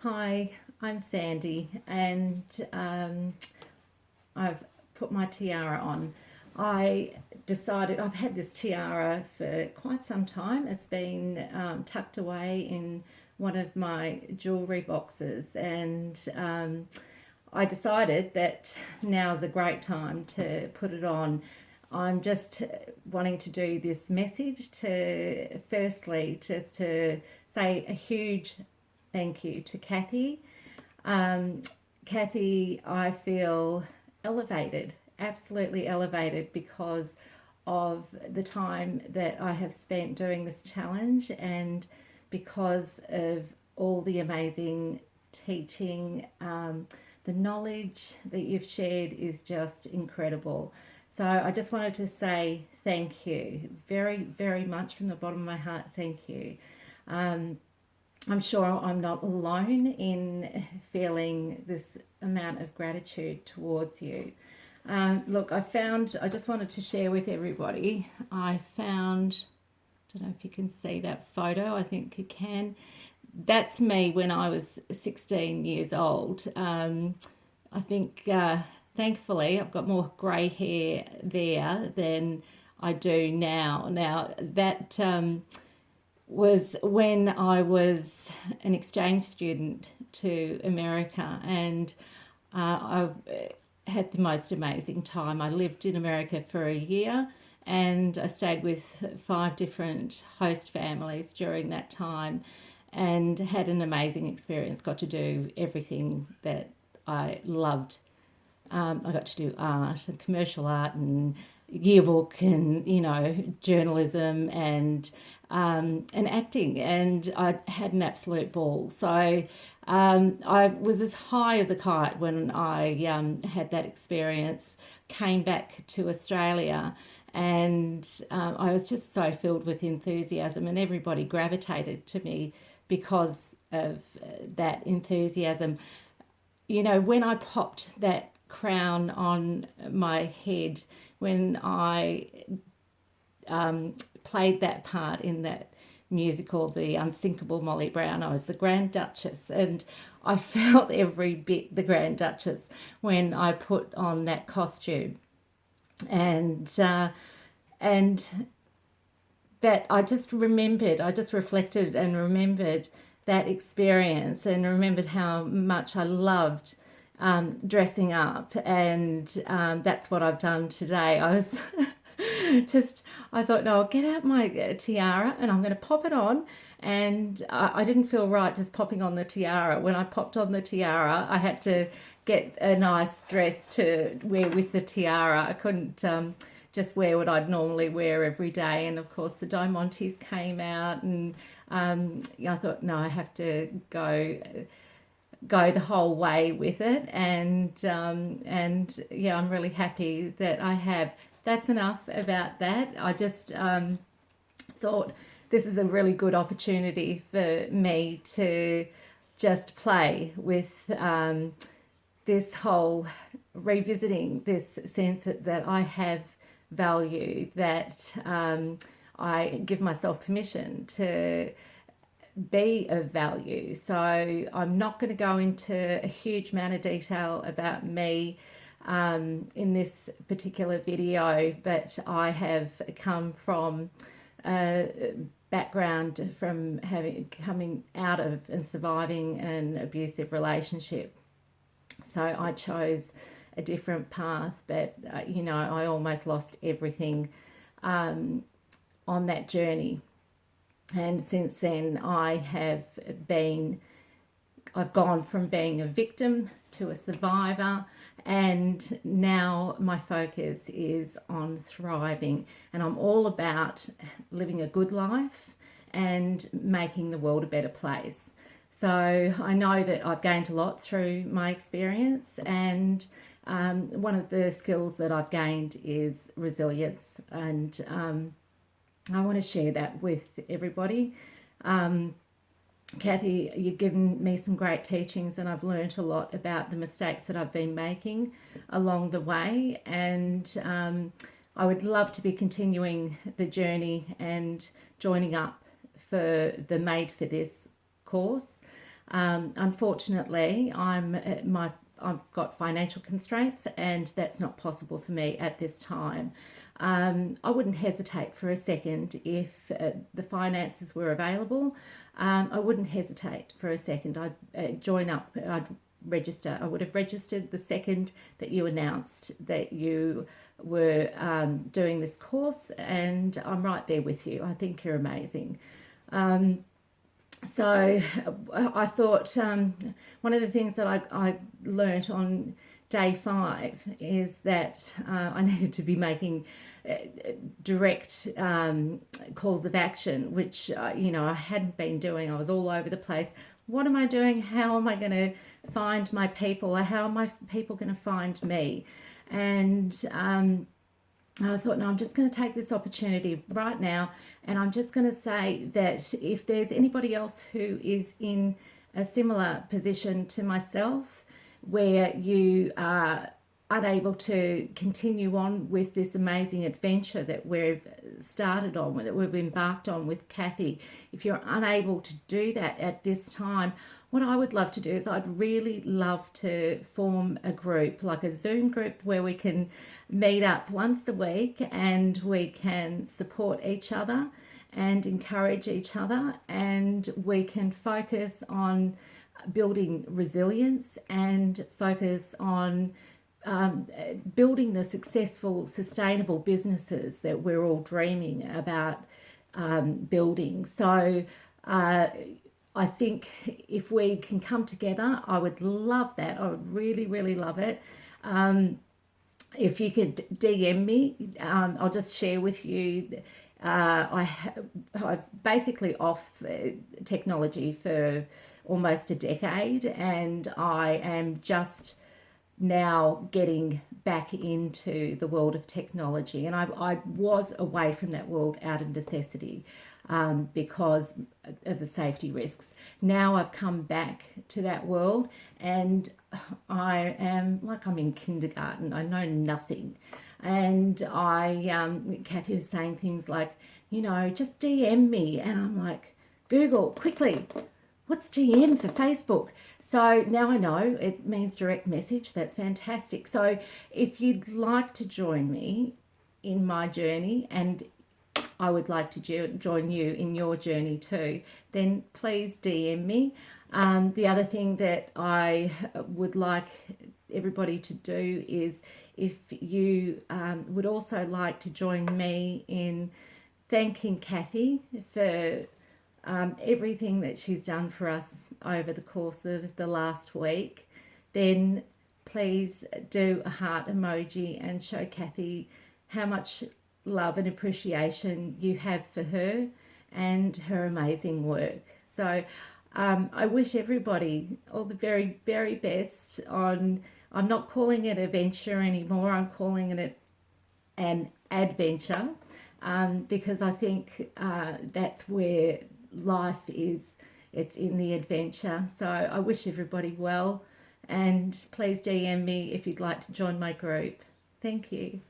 Hi, I'm Sandy, and I've put my tiara on. I decided I've had this tiara for quite some time. It's been tucked away in one of my jewellery boxes, and I decided that now is a great time to put it on. I'm just wanting to do this message to firstly just to say a huge thank you to Cathy. Cathy, I feel elevated, absolutely elevated because of the time that I have spent doing this challenge and because of all the amazing teaching. The knowledge that you've shared is just incredible. So I just wanted to say thank you very, very much from the bottom of my heart. Thank you. I'm sure I'm not alone in feeling this amount of gratitude towards you. Look, I just wanted to share with everybody, I found, I don't know if you can see that photo, I think you can. That's me when I was 16 years old. I think, thankfully, I've got more grey hair there than I do now. Now, that was when I was an exchange student to America, and I had the most amazing time. I lived in America for a year and I stayed with 5 different host families during that time and had an amazing experience. Got to do everything that I loved. I got to do art and commercial art and yearbook and journalism and acting, and I had an absolute ball. So I was as high as a kite when I had that experience. Came back to Australia, and I was just so filled with enthusiasm, and everybody gravitated to me because of that enthusiasm. When I popped that crown on my head, when I played that part in that musical, The Unsinkable Molly Brown, I was the Grand Duchess, and I felt every bit the Grand Duchess when I put on that costume. And that I just reflected and remembered that experience and remembered how much I loved dressing up, and that's what I've done today. I was I thought, no, I'll get out my tiara and I'm going to pop it on. And I didn't feel right just popping on the tiara. When I popped on the tiara, I had to get a nice dress to wear with the tiara. I couldn't just wear what I'd normally wear every day. And of course, the Diamantes came out, and I thought, no, I have to go the whole way with it, and yeah, I'm really happy that I have. That's enough about that. I just thought this is a really good opportunity for me to just play with this whole revisiting this sense that I have value, that I give myself permission to be of value. So I'm not going to go into a huge amount of detail about me in this particular video, but I have come from a background from coming out of and surviving an abusive relationship. So I chose a different path, but I almost lost everything on that journey. And since then, I've gone from being a victim to a survivor, and now my focus is on thriving. And I'm all about living a good life and making the world a better place. So I know that I've gained a lot through my experience, and one of the skills that I've gained is resilience, and I want to share that with everybody. Cathy, you've given me some great teachings, and I've learnt a lot about the mistakes that I've been making along the way. And I would love to be continuing the journey and joining up for the Made for This course. Unfortunately, I've got financial constraints, and that's not possible for me at this time. I wouldn't hesitate for a second if the finances were available. I wouldn't hesitate for a second. I'd join up. I'd register. I would have registered the second that you announced that you were doing this course, and I'm right there with you. I think you're amazing. So I thought one of the things that I learnt on day 5 is that I needed to be making direct calls of action, which I hadn't been doing. I was all over the place. What am I doing? How am I going to find my people? Or how are my people going to find me? And I thought, no, I'm just going to take this opportunity right now, and I'm just going to say that if there's anybody else who is in a similar position to myself, where you are unable to continue on with this amazing adventure that we've started on, that we've embarked on with Cathy, if you're unable to do that at this time, what I would love to do is I'd really love to form a group, like a Zoom group, where we can meet up once a week and we can support each other and encourage each other, and we can focus on building resilience and focus on building the successful, sustainable businesses that we're all dreaming about building. So I think if we can come together, I would love that. I would really, really love it. If you could DM me, I'll just share with you. I basically off technology for almost a decade, and I am just now getting back into the world of technology. And I was away from that world out of necessity because of the safety risks. Now I've come back to that world, and I am like I'm in kindergarten. I know nothing. And Cathy was saying things like, just DM me. And I'm like, Google, quickly, what's DM for Facebook? So now I know it means direct message. That's fantastic. So if you'd like to join me in my journey, and I would like to join you in your journey too, then please DM me. The other thing that I would like everybody to do is, if you would also like to join me in thanking Cathy for everything that she's done for us over the course of the last week, then please do a heart emoji and show Cathy how much love and appreciation you have for her and her amazing work. So I wish everybody all the very, very best on, I'm not calling it a venture anymore, I'm calling it an adventure, because I think that's where life is. It's in the adventure. So I wish everybody well, and please DM me if you'd like to join my group. Thank you.